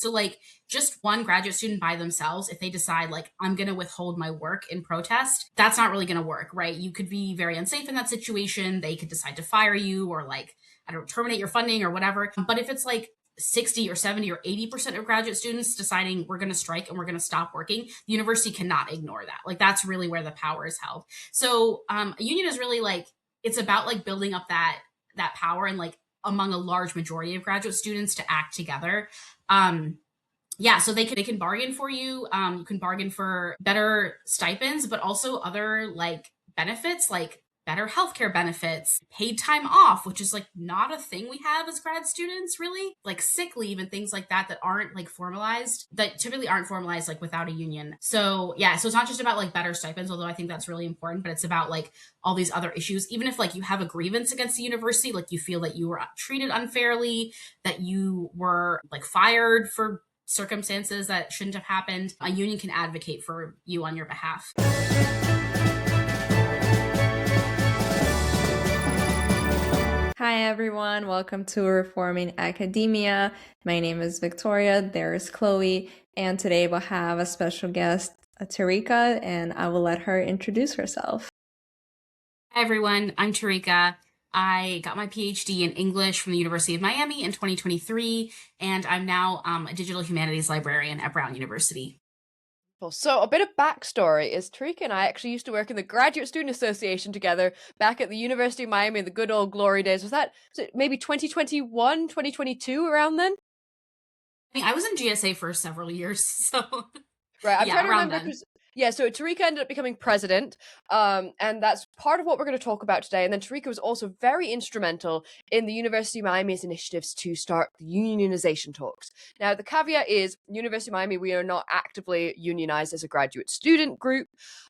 So like just one graduate student by themselves, if they decide like I'm going to withhold my work in protest, that's not really going to work, right? You could be very unsafe in that situation. They could decide to fire you or like I don't know, terminate your funding or whatever. But if it's like 60 or 70 or 80% of graduate students deciding we're going to strike and we're going to stop working, the university cannot ignore that. Like that's really where the power is held. So a union is really like it's about like building up that power and like among a large majority of graduate students to act together. Yeah, so they can bargain for you. You can bargain for better stipends, but also other like benefits, like better healthcare benefits, paid time off, which is like not a thing we have as grad students, really. Like sick leave and things like that aren't like formalized, that typically aren't formalized like without a union. So yeah, so it's not just about like better stipends, although I think that's really important, but it's about like all these other issues. Even if like you have a grievance against the university, like you feel that you were treated unfairly, that you were like fired for circumstances that shouldn't have happened, a union can advocate for you on your behalf. Hi everyone, welcome to Reforming Academia. My name is Victoria, there's Chloe, and today we'll have a special guest, Tarika, and I will let her introduce herself. Hi everyone, I'm Tarika. I got my PhD in English from the University of Miami in 2023, and I'm now a digital humanities librarian at Brown University. So a bit of backstory is Tarika and I actually used to work in the Graduate Student Association together back at the University of Miami in the good old glory days. Was it maybe 2021, 2022 around then? I mean, I was in GSA for several years, so Right, I'm yeah, trying to around remember then. so Tarika ended up becoming president, and that's part of what we're going to talk about today. And then Tarika was also very instrumental in the University of Miami's initiatives to start the unionization talks. Now, the caveat is, University of Miami, we are not actively unionized as a graduate student group,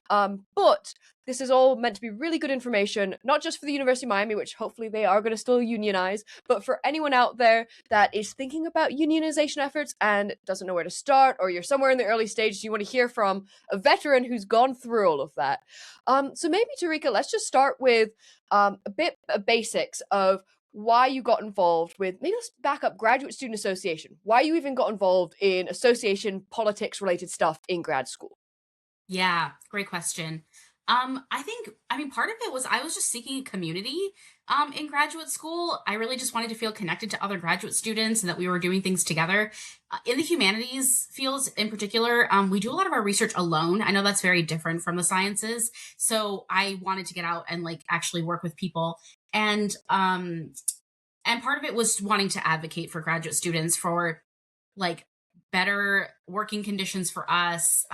but this is all meant to be really good information, not just for the University of Miami, which hopefully they are going to still unionize, but for anyone out there that is thinking about unionization efforts and doesn't know where to start, or you're somewhere in the early stages, you want to hear from a veteran who's gone through all of that. So maybe, Tarika, let's just start with a bit of basics of why you got involved with, maybe let's back up, Graduate Student Association. Why you even got involved in association politics related stuff in grad school. Yeah, great question. I mean, part of it was I was just seeking a community in graduate school. I really just wanted to feel connected to other graduate students and that we were doing things together. In the humanities fields in particular, we do a lot of our research alone. I know that's very different from the sciences. So I wanted to get out and like actually work with people. And part of it was wanting to advocate for graduate students for like better working conditions for us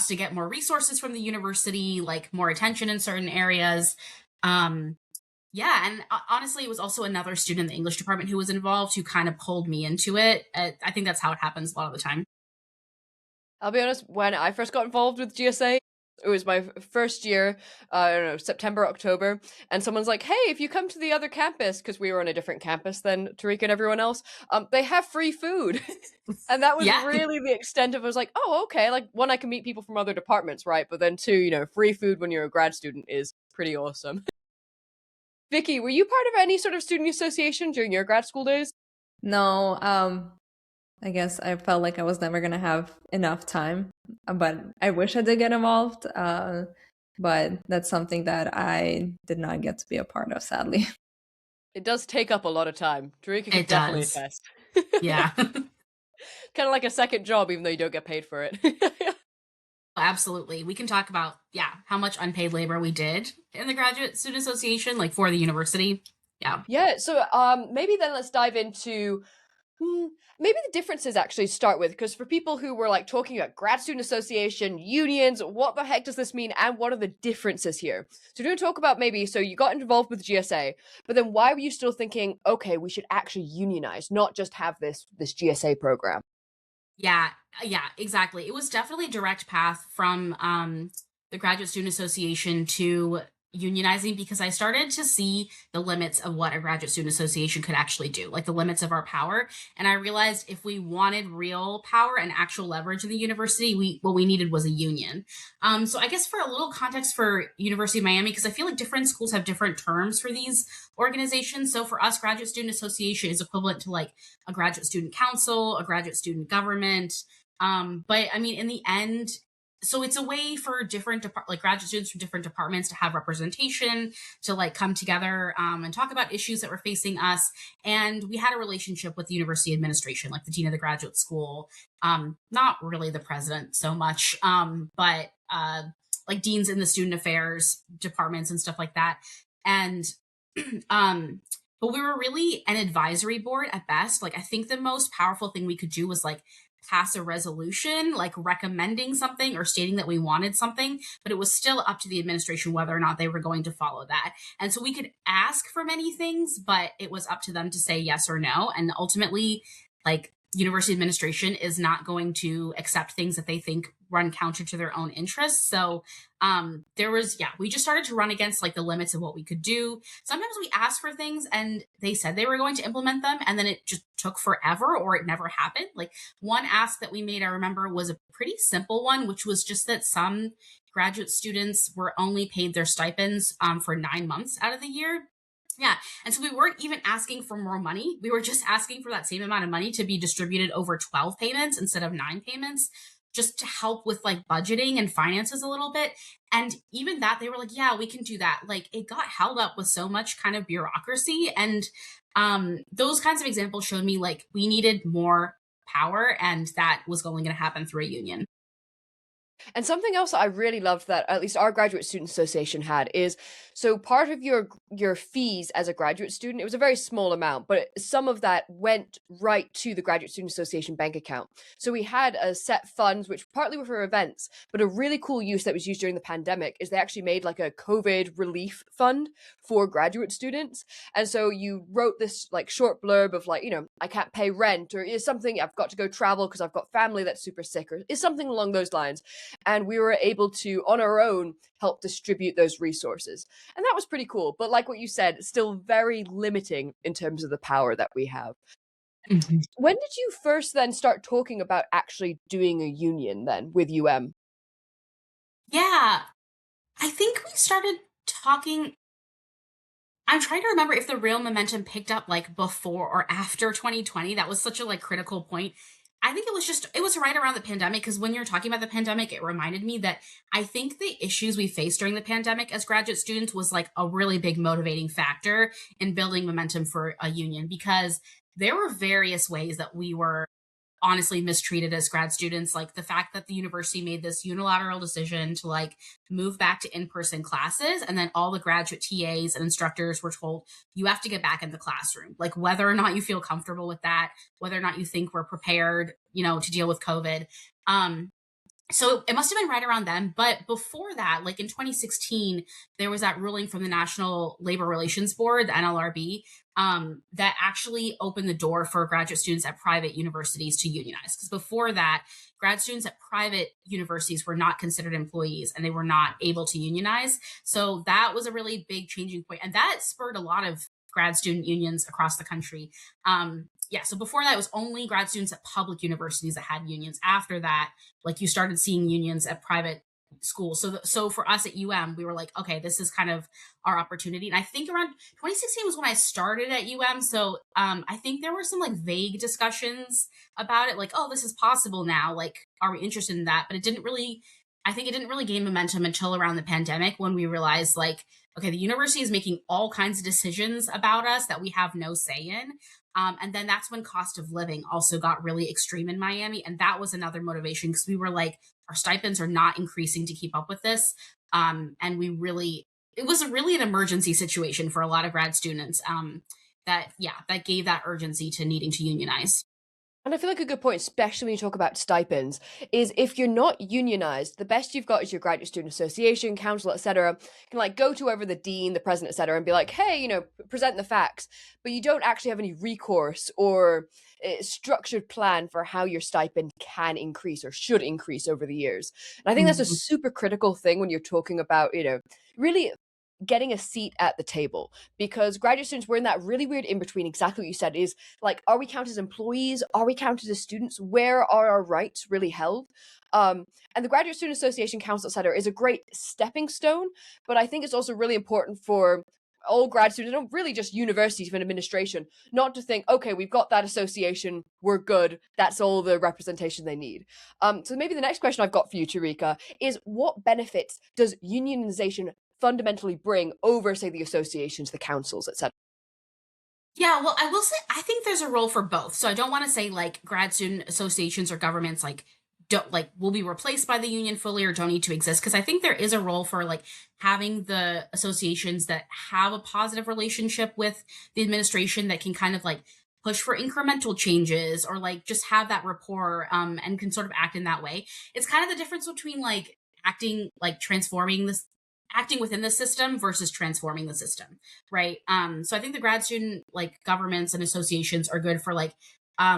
to get more resources from the university, like more attention in certain areas. Yeah, and honestly, it was also another student in the English department who was involved who kind of pulled me into it. I think that's how it happens a lot of the time. I'll be honest, when I first got involved with GSA, it was my first year, I don't know, September, October, and someone's like, hey, if you come to the other campus, because we were on a different campus than Tariq and everyone else, they have free food. And that was Yeah, really the extent of it. Was like, oh, okay, like one, I can meet people from other departments, right? But then two, free food when you're a grad student is pretty awesome. Vicky, were you part of any sort of student association during your grad school days? No, I guess I felt like I was never gonna have enough time, but I wish I did get involved. But that's something that I did not get to be a part of, sadly. It does take up a lot of time. Tarika can it definitely does. attest. Yeah. Kind of like a second job, even though you don't get paid for it. Absolutely. We can talk about, yeah, how much unpaid labor we did in the Graduate Student Association, like for the university. Yeah. Yeah, so maybe then let's dive into maybe the differences actually start with, because for people who were like talking about grad student association, unions, what the heck does this mean and what are the differences here? So we're going to talk about maybe, so you got involved with GSA, but then why were you still thinking, okay, we should actually unionize, not just have this GSA program? Yeah, yeah, exactly. It was definitely a direct path from the Graduate Student Association to unionizing because I started to see the limits of what a graduate student association could actually do, like the limits of our power. And I realized if we wanted real power and actual leverage in the university, what we needed was a union. So I guess for a little context for University of Miami, because I feel like different schools have different terms for these organizations. So for us, graduate student association is equivalent to like a graduate student council, a graduate student government. But I mean, in the end, so it's a way for like graduate students from different departments to have representation, to like come together and talk about issues that were facing us. And we had a relationship with the university administration, like the dean of the graduate school, not really the president so much, but like deans in the student affairs departments and stuff like that. And um but we were really an advisory board at best. Like I think the most powerful thing we could do was like pass a resolution, like recommending something or stating that we wanted something, but it was still up to the administration whether or not they were going to follow that. And so we could ask for many things, but it was up to them to say yes or no. And ultimately, like university administration is not going to accept things that they think run counter to their own interests. So we just started to run against like the limits of what we could do. Sometimes we asked for things and they said they were going to implement them and then it just took forever or it never happened. Like one ask that we made, I remember, was a pretty simple one, which was just that some graduate students were only paid their stipends for 9 months out of the year. Yeah. And so we weren't even asking for more money. We were just asking for that same amount of money to be distributed over 12 payments instead of 9 payments, just to help with like budgeting and finances a little bit. And even that, they were like, yeah, we can do that. Like it got held up with so much kind of bureaucracy. And those kinds of examples showed me like we needed more power and that was only going to happen through a union. And something else that I really loved that at least our graduate student association had is, so part of your fees as a graduate student, it was a very small amount, but some of that went right to the graduate student association bank account. So we had a set funds which partly were for events, but a really cool use that was used during the pandemic is they actually made like a COVID relief fund for graduate students. And so you wrote this like short blurb of like, I can't pay rent, or is something, I've got to go travel because I've got family that's super sick, or is something along those lines. And we were able to, on our own, help distribute those resources. And that was pretty cool. But like what you said, still very limiting in terms of the power that we have. Mhm. When did you first then start talking about actually doing a union then with UM? Yeah. I think we started talking. I'm trying to remember if the real momentum picked up like before or after 2020. That was such a like critical point. I think it was right around the pandemic because when you're talking about the pandemic, it reminded me that I think the issues we faced during the pandemic as graduate students was like a really big motivating factor in building momentum for a union because there were various ways that we were honestly mistreated as grad students. Like the fact that the university made this unilateral decision to like move back to in-person classes, and then all the graduate TAs and instructors were told you have to get back in the classroom, like whether or not you feel comfortable with that, whether or not you think we're prepared, to deal with COVID. um so it must have been right around then. But before that, like in 2016, there was that ruling from the National Labor Relations Board, the NLRB, that actually opened the door for graduate students at private universities to unionize. Because before that, grad students at private universities were not considered employees and they were not able to unionize. So that was a really big changing point. And that spurred a lot of grad student unions across the country. Yeah, so before that, it was only grad students at public universities that had unions. After that, like you started seeing unions at private schools. So for us at we were like, okay, this is kind of our opportunity. And I think around 2016 was when I started at So I think there were some like vague discussions about it, like, oh, this is possible now. Like, are we interested in that? But I think it didn't really gain momentum until around the pandemic when we realized like, okay, the university is making all kinds of decisions about us that we have no say in. And then that's when cost of living also got really extreme in Miami. And that was another motivation because we were like, our stipends are not increasing to keep up with this. And it was really an emergency situation for a lot of grad students. That gave that urgency to needing to unionize. And I feel like a good point, especially when you talk about stipends, is if you're not unionized, the best you've got is your graduate student association, council, etc. Can like go to whoever the dean, the president, etc., and be like, hey, present the facts. But you don't actually have any recourse or structured plan for how your stipend can increase or should increase over the years. And I think that's a Mhm. super critical thing when you're talking about, really getting a seat at the table, because graduate students, we're in that really weird in between. Exactly what you said is like, are we counted as employees? Are we counted as students? Where are our rights really held? And the Graduate Student Association Council Center is a great stepping stone, but I think it's also really important for all grad students, and really just universities and administration, not to think, okay, we've got that association, we're good, that's all the representation they need. So maybe the next question I've got for you, Tarika, is what benefits does unionization fundamentally bring over, say, the associations, the councils, etc.? Yeah, well, I will say I think there's a role for both. So I don't want to say like grad student associations or governments like don't like will be replaced by the union fully or don't need to exist, because I think there is a role for like having the associations that have a positive relationship with the administration that can kind of like push for incremental changes or like just have that rapport, and can sort of act in that way. It's kind of the difference between like acting like transforming this acting within the system versus transforming the system, right? So I think the grad student like governments and associations are good for like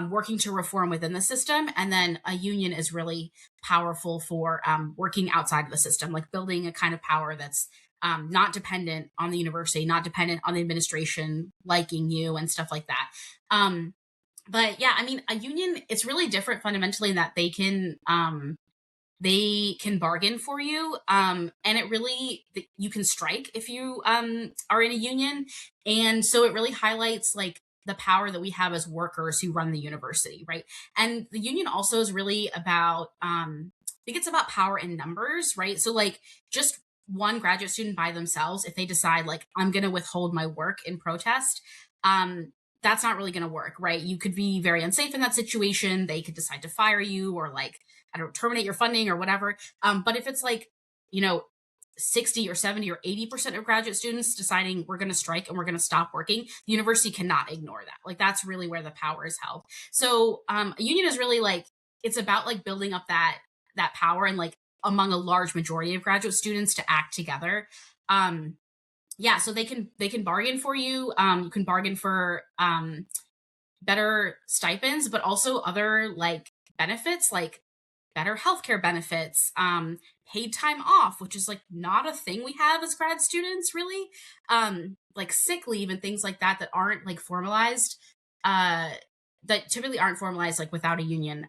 working to reform within the system, and then a union is really powerful for working outside of the system, like building a kind of power that's not dependent on the university, not dependent on the administration liking you and stuff like that. But yeah, I mean, a union, it's really different fundamentally in that they can bargain for you, and it really you can strike if you are in a union, and so it really highlights like the power that we have as workers who run the university, right? And the union also is really about I think it's about power in numbers, right? So like just one graduate student by themselves, if they decide like I'm going to withhold my work in protest, um that's not really going to work, right? You could be very unsafe in that situation. They could decide to fire you or like I don't know, terminate your funding or whatever. But if it's like, you know, 60 or 70 or 80% of graduate students deciding we're going to strike and we're going to stop working, the university cannot ignore that. Like that's really where the power is held. So a union is really like, it's about like building up that power and like among a large majority of graduate students to act together. Yeah, so they can bargain for you. You can bargain for better stipends, but also other like benefits like better healthcare benefits, paid time off, which is like not a thing we have as grad students, really. Like sick leave and things like that that aren't like formalized, uh, that typically aren't formalized like without a union.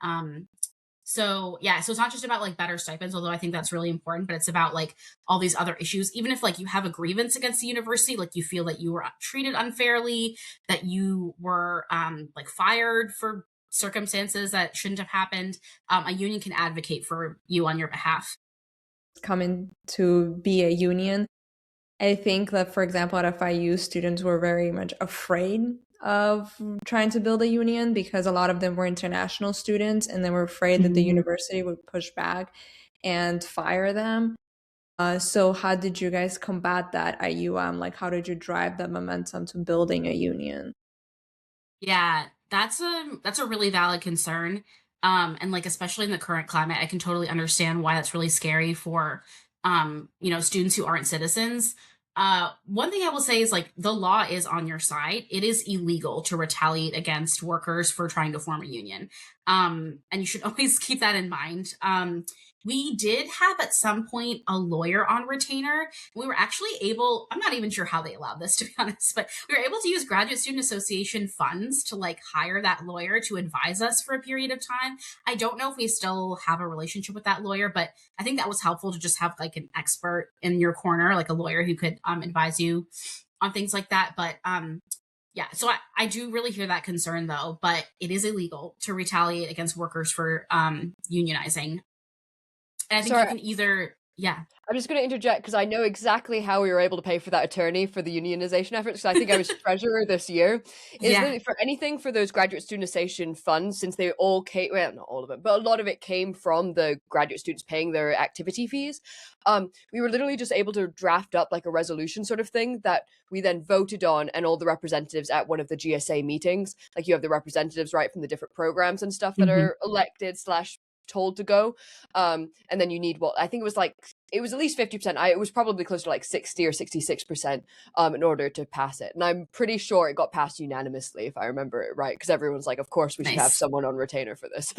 So yeah, so it's not just about like better stipends, although I think that's really important, but it's about like all these other issues. Even if like you have a grievance against the university, like you feel that you were treated unfairly, that you were like fired for circumstances that shouldn't have happened, a union can advocate for you on your behalf. Coming to be a union, I think that, for example, at FIU, students were very much afraid of trying to build a union because a lot of them were international students and they were afraid that the Mhm. university would push back and fire them. So how did you guys combat that at UM? Like, how did you drive that momentum to building a union? Yeah, that's a really valid concern. And like especially in the current climate, I can totally understand why that's really scary for students who aren't citizens. One thing I will say is like the law is on your side. It is illegal to retaliate against workers for trying to form a union. And you should always keep that in mind. We did have at some point a lawyer on retainer. We were actually able, I'm not even sure how they allowed this to be honest, but we were able to use Graduate Student Association funds to like hire that lawyer to advise us for a period of time. I don't know if we still have a relationship with that lawyer, but I think that was helpful to just have like an expert in your corner, like a lawyer who could advise you on things like that. But yeah, so I do really hear that concern though, but it is illegal to retaliate against workers for unionizing. And I think you Sorry, can either, yeah. I'm just going to interject because I know exactly how we were able to pay for that attorney for the unionization efforts. Because I think I was treasurer this year. Is Yeah. literally for anything for those graduate student association funds, since they all came, well, not all of it, but a lot of it came from the graduate students paying their activity fees. We were literally just able to draft up like a resolution sort of thing that we then voted on, and all the representatives at one of the GSA meetings, like you have the representatives right from the different programs and stuff that Mhm. are elected slash told to go, and then you need what I think it was at least 50%. It was probably close to like 60 or 66% in order to pass it, and I'm pretty sure it got passed unanimously if I remember it right, because everyone's like, of course we should have Nice. someone on retainer for this.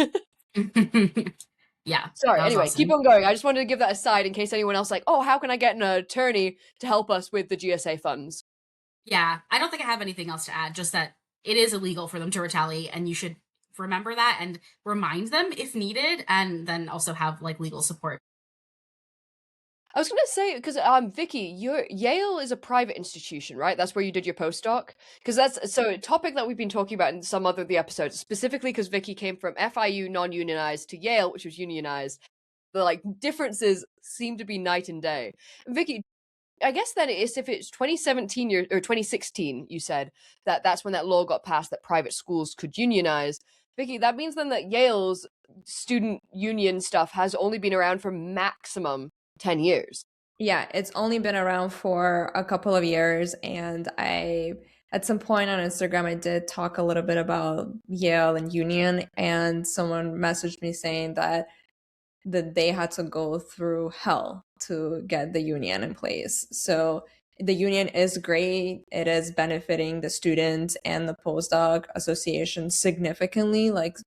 Yeah, Sorry, that was anyway, keep awesome. on going. I just wanted to give that aside in case anyone else like, oh, how can I get an attorney to help us with the GSA funds? Yeah, I don't think I have anything else to add, just that it is illegal for them to retaliate, and you should remember that and remind them if needed, and then also have like legal support. I was gonna say because Vicky, your Yale is a private institution, right? That's where you did your postdoc. Because that's so a topic that we've been talking about in some other of the episodes, specifically because Vicky came from FIU non-unionized to Yale, which was unionized. The like differences seem to be night and day. Vicky, I guess then it's if it's 2017 or 2016, you said that's when that law got passed that private schools could unionize. Vicky, that means then that Yale's student union stuff has only been around for maximum 10 years. Yeah, it's only been around for a couple of years, and at some point on Instagram, I did talk a little bit about Yale and union, and someone messaged me saying that they had to go through hell to get the union in place. So the union is great. It is benefiting the students and the postdoc association significantly. Like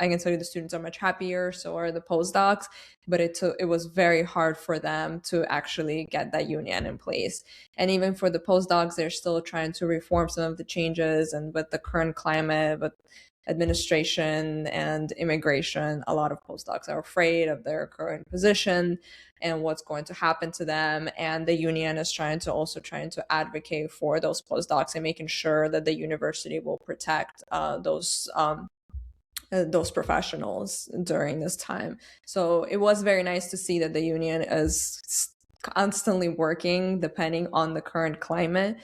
I can tell you the students are much happier, so are the postdocs, but it was very hard for them to actually get that union in place. And even for the postdocs, they're still trying to reform some of the changes, and with the current climate, with administration and immigration, a lot of postdocs are afraid of their current position and what's going to happen to them. And the union is trying to advocate for those postdocs and making sure that the university will protect those professionals during this time. So it was very nice to see that the union is constantly working depending on the current climate.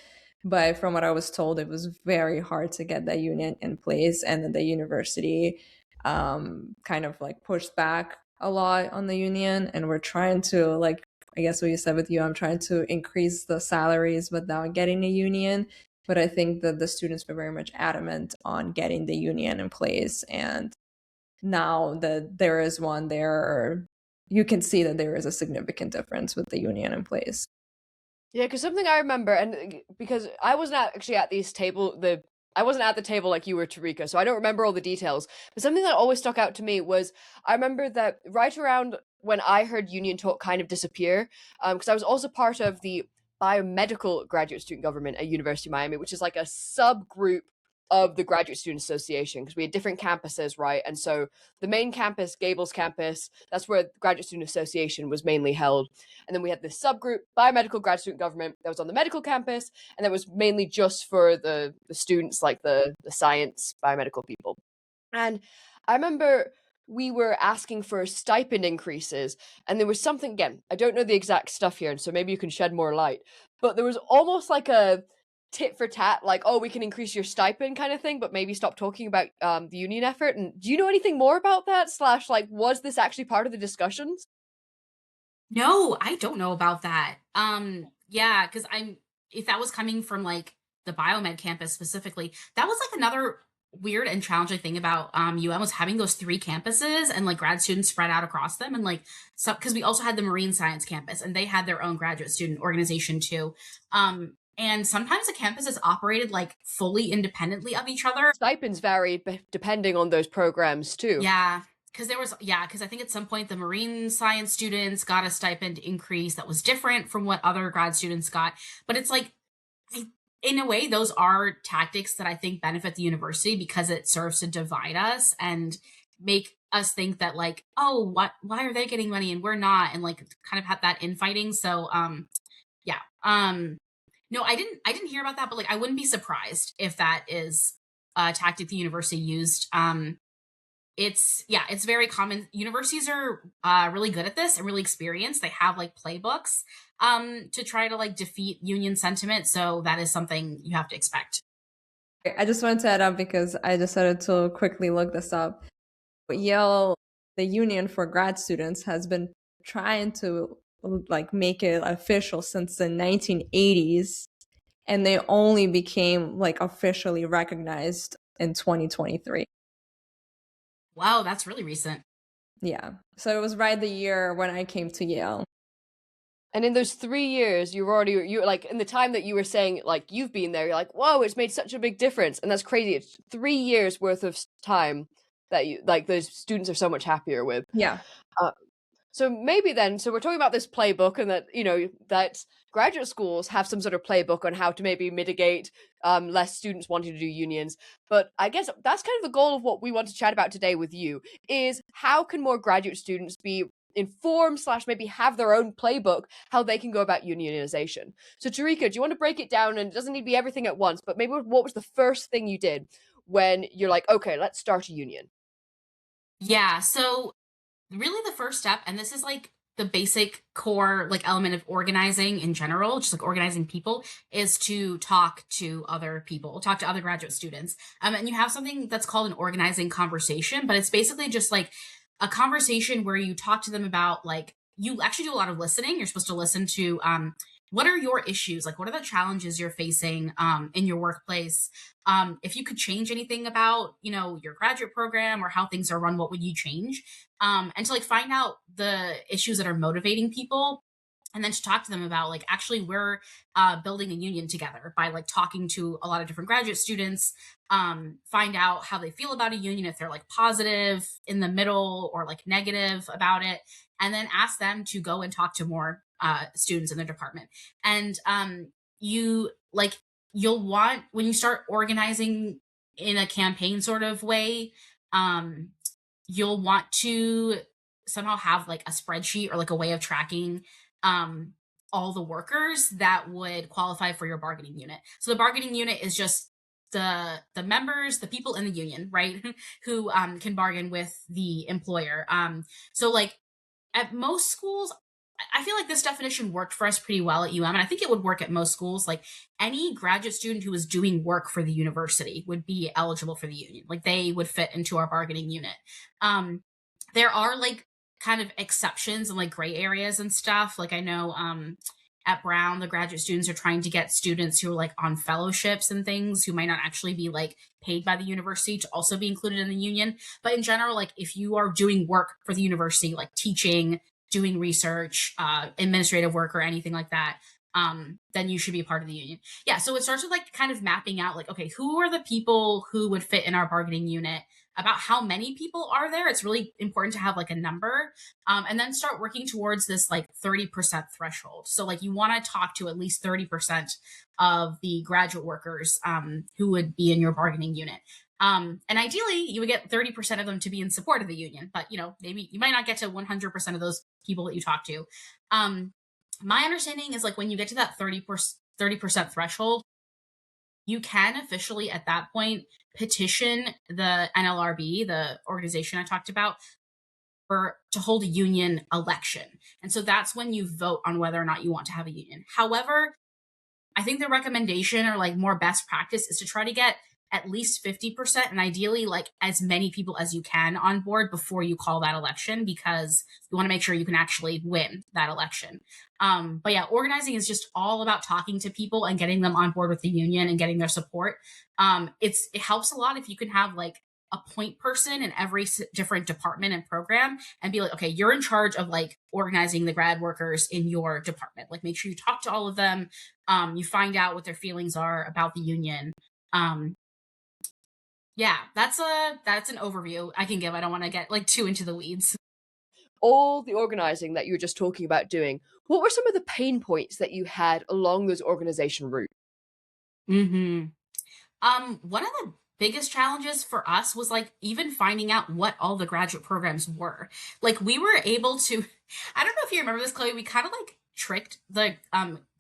But from what I was told, it was very hard to get that union in place, and that the university kind of like pushed back a lot on the union. And we're trying to, like, I guess what you said with you, I'm trying to increase the salaries without getting a union. But I think that the students were very much adamant on getting the union in place. And now that there is one there, you can see that there is a significant difference with the union in place. Yeah, because something I remember, and because I wasn't actually at this table, I wasn't at the table like you were, Tarika, so I don't remember all the details. But something that always stuck out to me was I remember that right around when I heard union talk kind of disappear, because I was also part of the biomedical graduate student government at University of Miami, which is like a subgroup of the Graduate Student Association, because we had different campuses, right? And so the main campus, Gables campus, that's where the Graduate Student Association was mainly held. And then we had this subgroup, biomedical grad student government, that was on the medical campus, and that was mainly just for the students, like the science biomedical people. And I remember we were asking for stipend increases, and there was something, again, I don't know the exact stuff here, and so maybe you can shed more light, but there was almost like a tit for tat, like, oh, we can increase your stipend kind of thing, but maybe stop talking about the union effort. And do you know anything more about that? Slash, like, was this actually part of the discussions? No, I don't know about that. Yeah, because I'm if that was coming from like the biomed campus specifically, that was like another weird and challenging thing about UM was having those three campuses and like grad students spread out across them, and like so because we also had the marine science campus and they had their own graduate student organization too. And sometimes the campuses operated like fully independently of each other. Stipends vary depending on those programs too. Yeah, because I think at some point the marine science students got a stipend increase that was different from what other grad students got. But it's like, in a way, those are tactics that I think benefit the university because it serves to divide us and make us think that like, oh, why are they getting money and we're not, and like kind of have that infighting. So, yeah, no, I didn't hear about that, but like I wouldn't be surprised if that is a tactic the university used. It's very common. Universities are really good at this and really experienced. They have like playbooks to try to like defeat union sentiment, so that is something you have to expect. I just wanted to add up because I decided to quickly look this up. Yale, the union for grad students, has been trying to like make it official since the 1980s, and they only became like officially recognized in 2023. Wow, that's really recent. Yeah. So it was right the year when I came to Yale. And in those 3 years, you're like, in the time that you were saying, like, you've been there, you're like, whoa, it's made such a big difference. And that's crazy. It's 3 years worth of time that you like those students are so much happier with. Yeah. So maybe then, so we're talking about this playbook, and that that graduate schools have some sort of playbook on how to maybe mitigate less students wanting to do unions. But I guess that's kind of the goal of what we want to chat about today with you: is how can more graduate students be informed slash maybe have their own playbook how they can go about unionization. So Tarika, do you want to break it down? And it doesn't need to be everything at once, but maybe what was the first thing you did when you're like, okay, let's start a union? Yeah. So really the first step, and this is like the basic core like element of organizing in general, just like organizing people, is to talk to other people, talk to other graduate students. And you have something that's called an organizing conversation, but it's basically just like a conversation where you talk to them about like you actually do a lot of listening. You're supposed to listen to what are your issues, like what are the challenges you're facing in your workplace. If you could change anything about your graduate program or how things are run, what would you change? And to like find out the issues that are motivating people, and then to talk to them about like actually we're building a union together by like talking to a lot of different graduate students. Find out how they feel about a union, if they're like positive, in the middle, or like negative about it, and then ask them to go and talk to more students in their department. And you like you'll want, when you start organizing in a campaign sort of way, um you'll want to somehow have like a spreadsheet or like a way of tracking um all the workers that would qualify for your bargaining unit. So the bargaining unit is just the members, the people in the union, right? Who can bargain with the employer. So like at most schools, I feel like this definition worked for us pretty well at UM, and I think it would work at most schools. Like any graduate student who was doing work for the university would be eligible for the union. Like they would fit into our bargaining unit. Um, there are like kind of exceptions and like gray areas and stuff. Like I know at Brown, the graduate students are trying to get students who are like on fellowships and things who might not actually be like paid by the university to also be included in the union. But in general, like if you are doing work for the university, like teaching, doing research, administrative work, or anything like that, then you should be a part of the union. Yeah. So it starts with like kind of mapping out like, okay, who are the people who would fit in our bargaining unit? About how many people are there? It's really important to have like a number, and then start working towards this like 30% threshold. So like you want to talk to at least 30% of the graduate workers who would be in your bargaining unit. And ideally, you would get 30% of them to be in support of the union, but maybe you might not get to 100% of those people that you talk to. My understanding is like when you get to that 30% threshold, you can officially at that point petition the NLRB, the organization I talked about, for to hold a union election. And so that's when you vote on whether or not you want to have a union. However, I think the recommendation or like more best practice is to try to get at least 50% and ideally like as many people as you can on board before you call that election, because you want to make sure you can actually win that election. But yeah, organizing is just all about talking to people and getting them on board with the union and getting their support. It helps a lot if you can have like a point person in every different department and program and be like, okay, you're in charge of like organizing the grad workers in your department. Like make sure you talk to all of them. You find out what their feelings are about the union. Um, yeah, that's an overview I can give. I don't want to get like too into the weeds. All the organizing that you were just talking about doing, what were some of the pain points that you had along those organization routes? Hmm. One of the biggest challenges for us was like even finding out what all the graduate programs were. Like we were able to, I don't know if you remember this, Chloe, we kind of like tricked the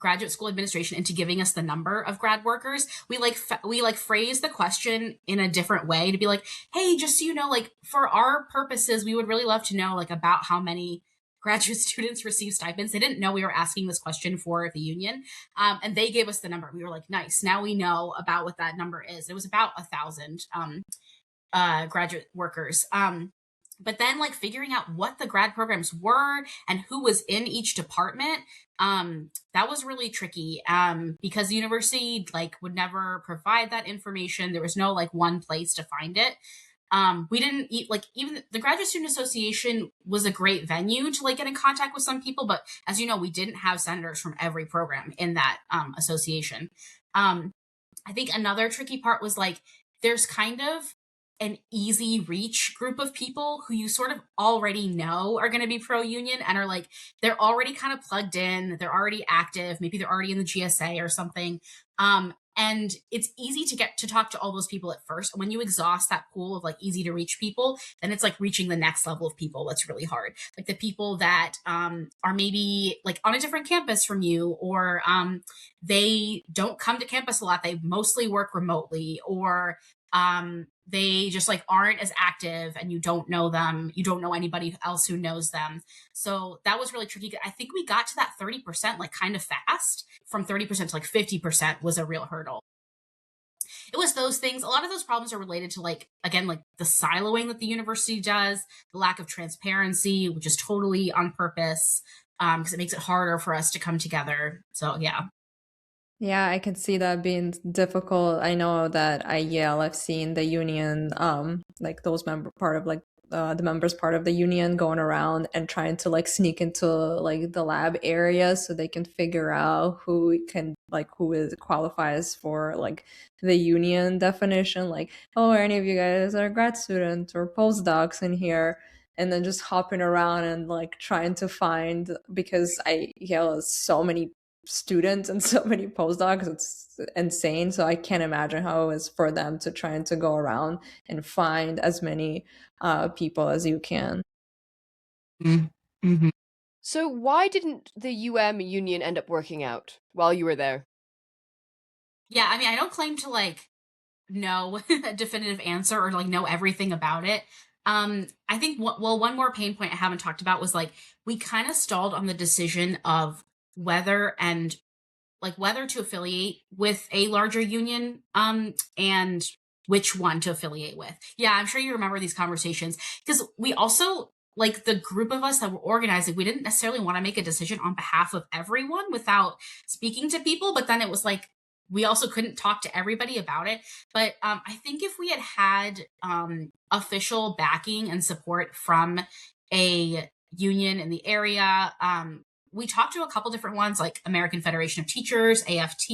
graduate school administration into giving us the number of grad workers. We like phrased the question in a different way to be like, hey, just so you know, like for our purposes, we would really love to know like about how many graduate students receive stipends. They didn't know we were asking this question for the union. And they gave us the number. We were like, nice. Now we know about what that number is. It was about 1,000 graduate workers. But then like figuring out what the grad programs were and who was in each department, that was really tricky, because the university like would never provide that information. There was no like one place to find it. We didn't eat like even the graduate student association was a great venue to like get in contact with some people, but as you know, we didn't have senators from every program in that association. I think another tricky part was like there's kind of an easy reach group of people who you sort of already know are going to be pro union and are like, they're already kind of plugged in, they're already active, maybe they're already in the GSA or something. And it's easy to get to talk to all those people at first. When you exhaust that pool of like easy to reach people, then it's like reaching the next level of people that's really hard. Like the people that are maybe like on a different campus from you, or they don't come to campus a lot. They mostly work remotely, or they just like aren't as active and you don't know them, you don't know anybody else who knows them. So that was really tricky. I think we got to that 30% like kind of fast. From 30% to like 50% was a real hurdle. It was those things. A lot of those problems are related to like, again, like the siloing that the university does, the lack of transparency, which is totally on purpose, because it makes it harder for us to come together. So yeah. Yeah, I can see that being difficult. I know that at Yale, I've seen the union, like those member part of like the members part of the union going around and trying to like sneak into like the lab area so they can figure out who can like who is qualifies for like the union definition. Like, oh, any of you guys are grad students or postdocs in here? And then just hopping around and like trying to find, because Yale has so many students and so many postdocs, it's insane. So I can't imagine how it is for them to trying to go around and find as many people as you can. Mm-hmm. So why didn't the union end up working out while you were there? Yeah, I mean, I don't claim to like know a definitive answer or like know everything about it. I think one more pain point I haven't talked about was like we kind of stalled on the decision of whether and like whether to affiliate with a larger union, and which one to affiliate with. Yeah, I'm sure you remember these conversations because we also like the group of us that were organizing, we didn't necessarily want to make a decision on behalf of everyone without speaking to people, but then it was like we also couldn't talk to everybody about it. But I think if we had had official backing and support from a union in the area, we talked to a couple different ones like American Federation of Teachers, AFT.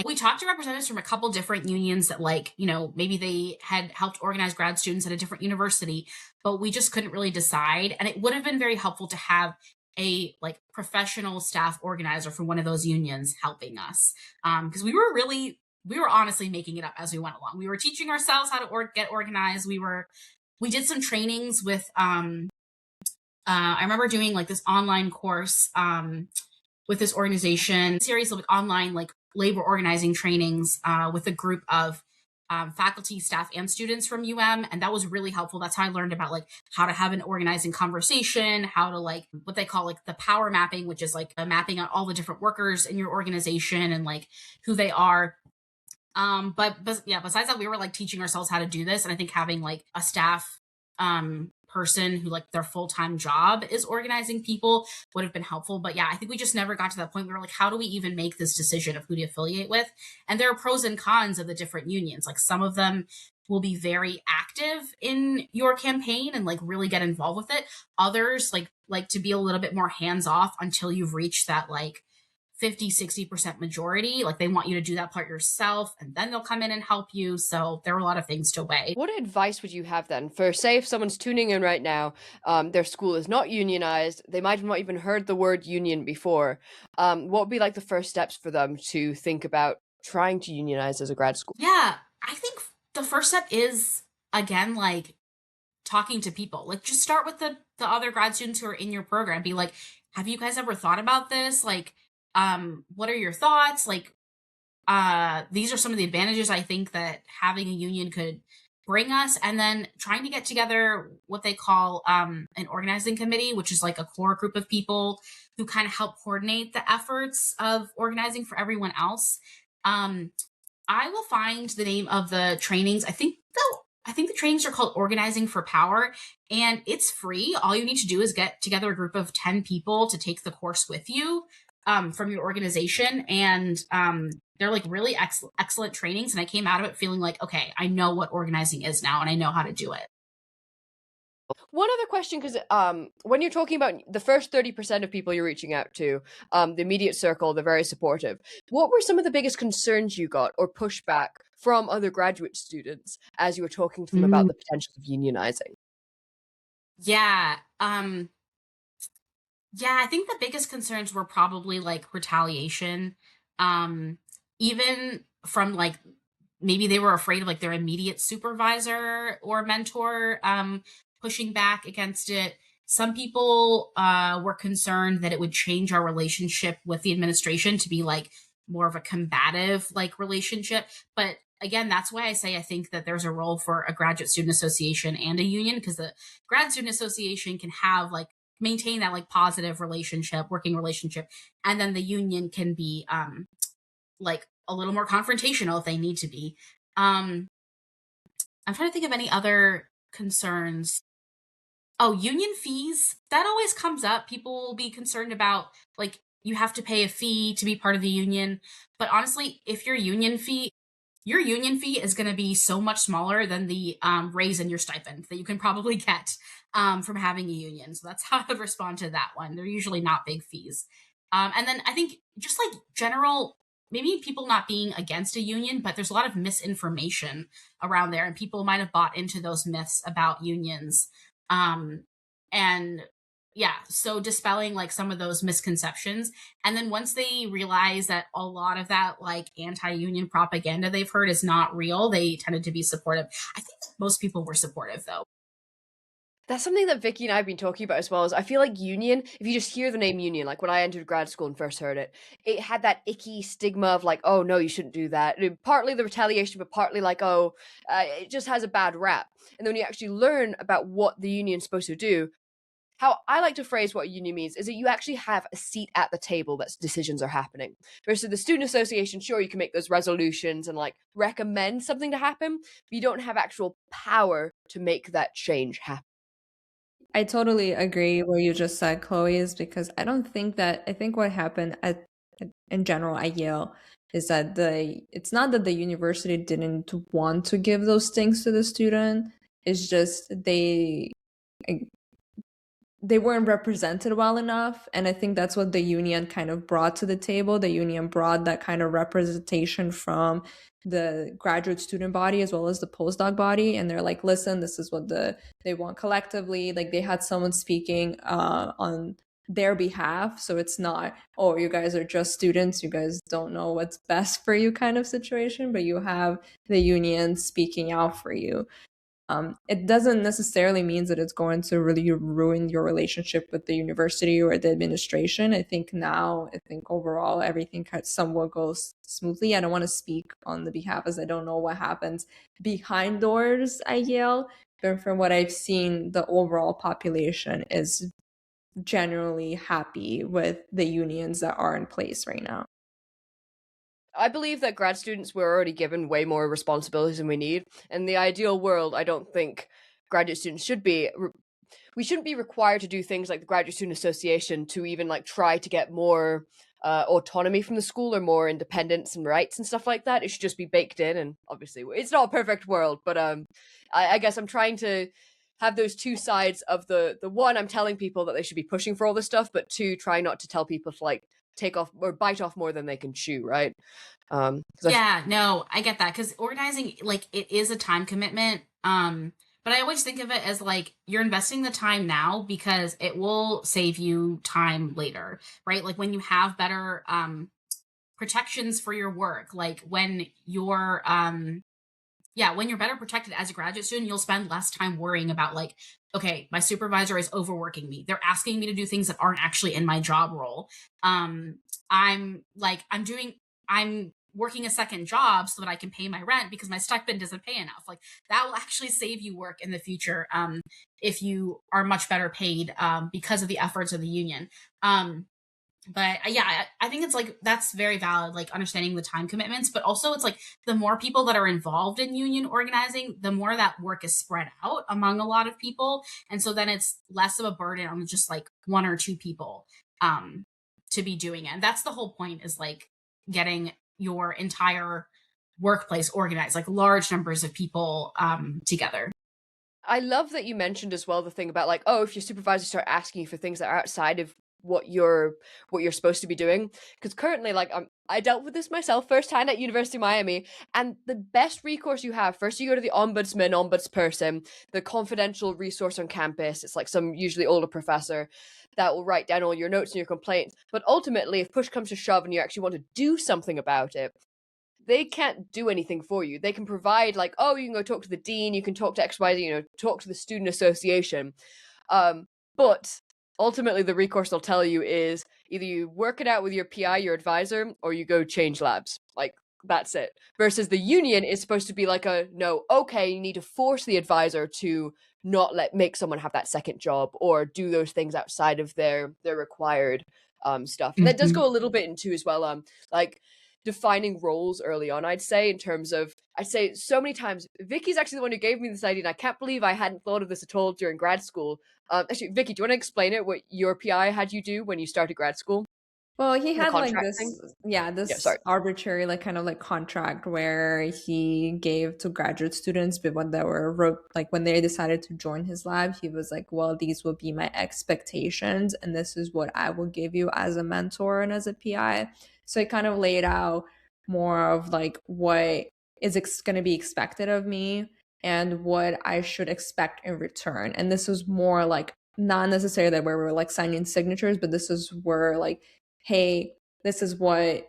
We talked to representatives from a couple different unions that like, you know, maybe they had helped organize grad students at a different university, but we just couldn't really decide. And it would have been very helpful to have a like professional staff organizer from one of those unions helping us. Because we were honestly making it up as we went along. We were teaching ourselves how to get organized. We did some trainings with I remember doing like this online course with this organization, series of like, online like labor organizing trainings with a group of faculty, staff, and students from and that was really helpful. That's how I learned about like how to have an organizing conversation, how to like what they call like the power mapping, which is like a mapping out all the different workers in your organization and like who they are. But yeah, besides that, we were like teaching ourselves how to do this, and I think having like a staff person who like their full-time job is organizing people would have been helpful. But yeah, I think we just never got to that point. We were like, how do we even make this decision of who to affiliate with? And there are pros and cons of the different unions. Like some of them will be very active in your campaign and like really get involved with it. Others like to be a little bit more hands off until you've reached that like 50-60% majority. Like they want you to do that part yourself and then they'll come in and help you. So there are a lot of things to weigh. What advice would you have then for, say, if someone's tuning in right now, their school is not unionized, they might have not even heard the word union before. What would be like the first steps for them to think about trying to unionize as a grad school? Yeah, I think the first step is again like talking to people. Like just start with the other grad students who are in your program. Be like, have you guys ever thought about this? Like, what are your thoughts? Like, these are some of the advantages I think that having a union could bring us. And then trying to get together what they call an organizing committee, which is like a core group of people who kind of help coordinate the efforts of organizing for everyone else. I will find the name of the trainings. I think the trainings are called Organizing for Power, and it's free. All you need to do is get together a group of 10 people to take the course with you from your organization. And they're like really excellent trainings. And I came out of it feeling like, okay, I know what organizing is now and I know how to do it. One other question, because when you're talking about the first 30% of people you're reaching out to, the immediate circle, they're very supportive. What were some of the biggest concerns you got or pushback from other graduate students as you were talking to them about Mm. the potential of unionizing? Yeah. Yeah, I think the biggest concerns were probably like retaliation. Um, even from like maybe they were afraid of like their immediate supervisor or mentor pushing back against it. Some people were concerned that it would change our relationship with the administration to be like more of a combative like relationship. But again, that's why I say I think that there's a role for a graduate student association and a union, because the grad student association can have like maintain that like positive relationship, working relationship, and then the union can be like a little more confrontational if they need to be. um I'm trying to think of any other concerns. Oh, union fees, that always comes up. People will be concerned about like you have to pay a fee to be part of the union, but honestly, if your union fee is going to be so much smaller than the raise in your stipend that you can probably get from having a union. So that's how I would respond to that one. They're usually not big fees. And then I think just like general, maybe people not being against a union, but there's a lot of misinformation around there, and people might have bought into those myths about unions. Um, and yeah, so dispelling like some of those misconceptions, and then once they realize that a lot of that like anti-union propaganda they've heard is not real, they tended to be supportive. I think most people were supportive though. That's something that Vicky and I have been talking about as well. Is I feel like union, if you just hear the name union, like when I entered grad school and first heard it, it had that icky stigma of like, oh no, you shouldn't do that. Partly the retaliation, but partly like, oh, it just has a bad rap. And then when you actually learn about what the union's supposed to do, how I like to phrase what a union means is that you actually have a seat at the table that decisions are happening. Versus the student association, sure, you can make those resolutions and like recommend something to happen, but you don't have actual power to make that change happen. I totally agree what you just said, Chloe, is because I don't think that I think what happened in general at Yale is that it's not that the university didn't want to give those things to the student. It's just they weren't represented well enough, and I think that's what the union kind of brought to the table. The union brought that kind of representation from the graduate student body as well as the postdoc body, and they're like, listen, this is what they want collectively. Like they had someone speaking on their behalf, so it's not, oh, you guys are just students, you guys don't know what's best for you kind of situation, but you have the union speaking out for you. It doesn't necessarily mean that it's going to really ruin your relationship with the university or the administration. I think overall everything somewhat goes smoothly. I don't want to speak on the behalf as I don't know what happens behind doors at Yale, but from what I've seen, the overall population is generally happy with the unions that are in place right now. I believe that grad students were already given way more responsibilities than we need. In the ideal world, I don't think graduate students should be. We shouldn't be required to do things like the Graduate Student Association to even like try to get more autonomy from the school or more independence and rights and stuff like that. It should just be baked in. And obviously, it's not a perfect world, but I guess I'm trying to have those two sides of the one. I'm telling people that they should be pushing for all this stuff, but two, try not to tell people to like take off or bite off more than they can chew, right? Um, because Yeah, no, I get that, because organizing like it is a time commitment. But I always think of it as like you're investing the time now because it will save you time later, right? Like when you have better protections for your work, like when you're yeah, when you're better protected as a graduate student, you'll spend less time worrying about like, okay, my supervisor is overworking me. They're asking me to do things that aren't actually in my job role. Um, I'm working a second job so that I can pay my rent because my stipend doesn't pay enough. Like that will actually save you work in the future if you are much better paid because of the efforts of the union. But yeah, I think it's like that's very valid, like understanding the time commitments, but also it's like the more people that are involved in union organizing, the more that work is spread out among a lot of people, and so then it's less of a burden on just like one or two people um to be doing it. And that's the whole point, is like getting your entire workplace organized, like large numbers of people together. I love that you mentioned as well the thing about like, oh, if your supervisor start asking you for things that are outside of what you're supposed to be doing. Because currently, like, I dealt with this myself firsthand at University of Miami, and the best recourse you have, first you go to the ombudsperson, the confidential resource on campus. It's like some usually older professor that will write down all your notes and your complaints. But ultimately, if push comes to shove and you actually want to do something about it, they can't do anything for you. They can provide like, oh, you can go talk to the dean, you can talk to XYZ, talk to the student association. But ultimately the recourse they'll tell you is either you work it out with your PI, your advisor, or you go change labs. Like that's it. Versus the union is supposed to be like a no, okay, you need to force the advisor to not make someone have that second job or do those things outside of their required stuff. And that does Mhm. go a little bit into as well like defining roles early on, I'd say, in terms of, I'd say so many times, Vicky's actually the one who gave me this idea, and I can't believe I hadn't thought of this at all during grad school. Actually, Vicky, do you want to explain it, what your PI had you do when you started grad school? Well, he The had like contract thing? this, yeah, Yeah, this sorry. arbitrary, like kind of like contract where he gave to graduate students, but when they were like when they decided to join his lab, he was like, "Well, these will be my expectations, and this is what I will give you as a mentor and as a PI." So it kind of laid out more of like what is going to be expected of me and what I should expect in return. And this was more like not necessarily that where we were like signing signatures, but this is where like, hey, this is what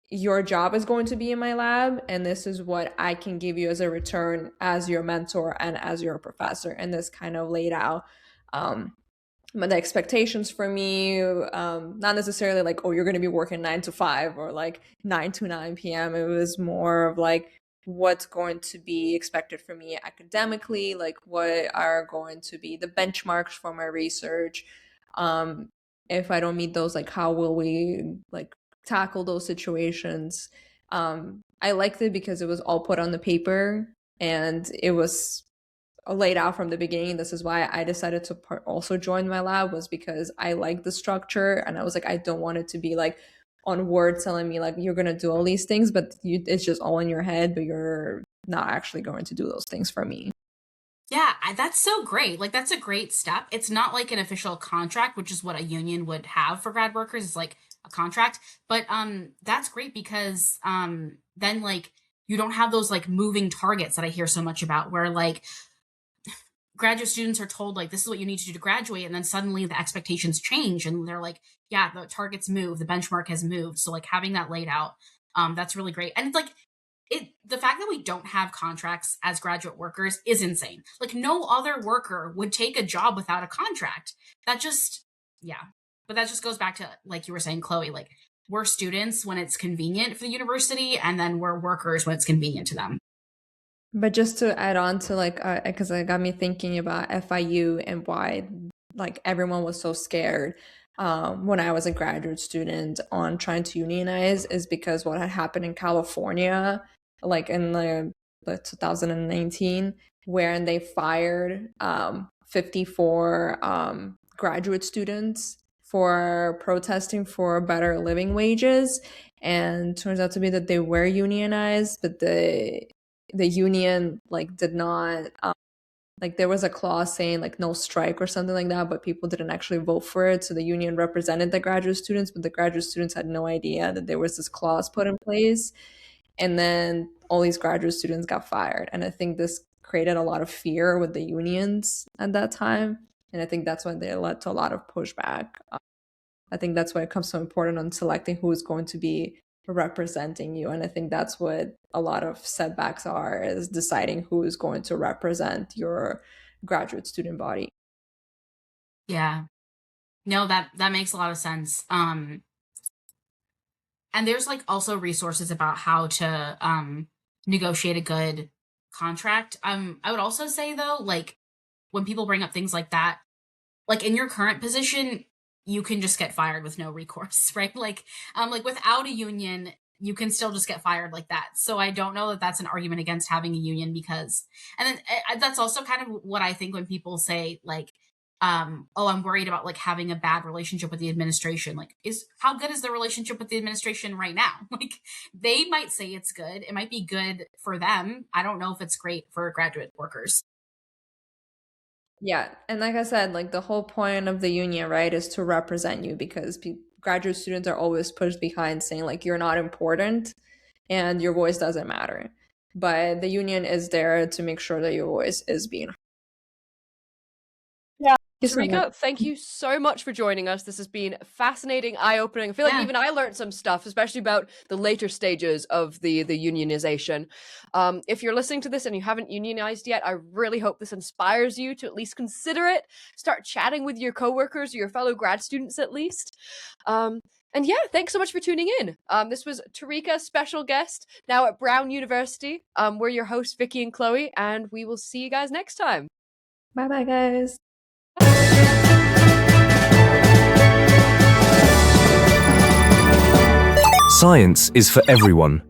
your job is going to be in my lab, and this is what I can give you as a return as your mentor and as your professor. And this kind of laid out the expectations for me, not necessarily like, oh, you're going to be working 9 to 5 or like 9 to 9 p.m. It was more of like, what's going to be expected from me academically, like what are going to be the benchmarks for my research. um if I don't meet those, like how will we like tackle those situations. I liked it because it was all put on the paper and it was laid out from the beginning. This is why I decided to also join my lab, was because I like the structure and I was like, I don't want it to be like on word telling me like you're gonna do all these things, but it's just all in your head, but you're not actually going to do those things for me. Yeah, that's so great. Like that's a great step. It's not like an official contract, which is what a union would have for grad workers, is like a contract. But that's great because then like you don't have those like moving targets that I hear so much about where like graduate students are told like this is what you need to do to graduate, and then suddenly the expectations change and they're like, yeah, the targets move, the benchmark has moved. So like having that laid out, that's really great. And it's like the fact that we don't have contracts as graduate workers is insane. Like no other worker would take a job without a contract. That just, yeah. But that just goes back to like you were saying, Chloe, like we're students when it's convenient for the university, and then we're workers when it's convenient to them. But just to add on to like, because it got me thinking about FIU and why like everyone was so scared when I was a graduate student on trying to unionize, is because what had happened in California, like in the 2019, where they fired 54 graduate students for protesting for better living wages. And turns out to be that they were unionized, but the union like did not like there was a clause saying like no strike or something like that, but people didn't actually vote for it. So the union represented the graduate students, but the graduate students had no idea that there was this clause put in place. And then all these graduate students got fired. And I think this created a lot of fear with the unions at that time. And I think that's why they led to a lot of pushback. I think that's why it comes so important on selecting who is going to be representing you. And I think that's what a lot of setbacks are, is deciding who is going to represent your graduate student body. Yeah. No, that makes a lot of sense. And there's like also resources about how to negotiate a good contract. I would also say though, like when people bring up things like that, like in your current position, you can just get fired with no recourse, right? Like without a union, you can still just get fired like that. So I don't know that that's an argument against having a union, because, and then that's also kind of what I think when people say like, oh, I'm worried about like having a bad relationship with the administration. Like, is how good is the relationship with the administration right now? Like, they might say it's good. It might be good for them. I don't know if it's great for graduate workers. Yeah, and like I said, like the whole point of the union, right, is to represent you because graduate students are always pushed behind saying like you're not important and your voice doesn't matter. But the union is there to make sure that your voice is being heard. Yeah. Thank you so much. Tarika, thank you so much for joining us. This has been fascinating, eye-opening. I feel like Yeah. even I learned some stuff, especially about the later stages of the unionization. If you're listening to this and you haven't unionized yet, I really hope this inspires you to at least consider it. Start chatting with your coworkers or your fellow grad students at least. And yeah, thanks so much for tuning in. This was Tarika, special guest, now at Brown University. We're your hosts, Vicky and Chloe, and we will see you guys next time. Bye-bye, guys. Science is for everyone.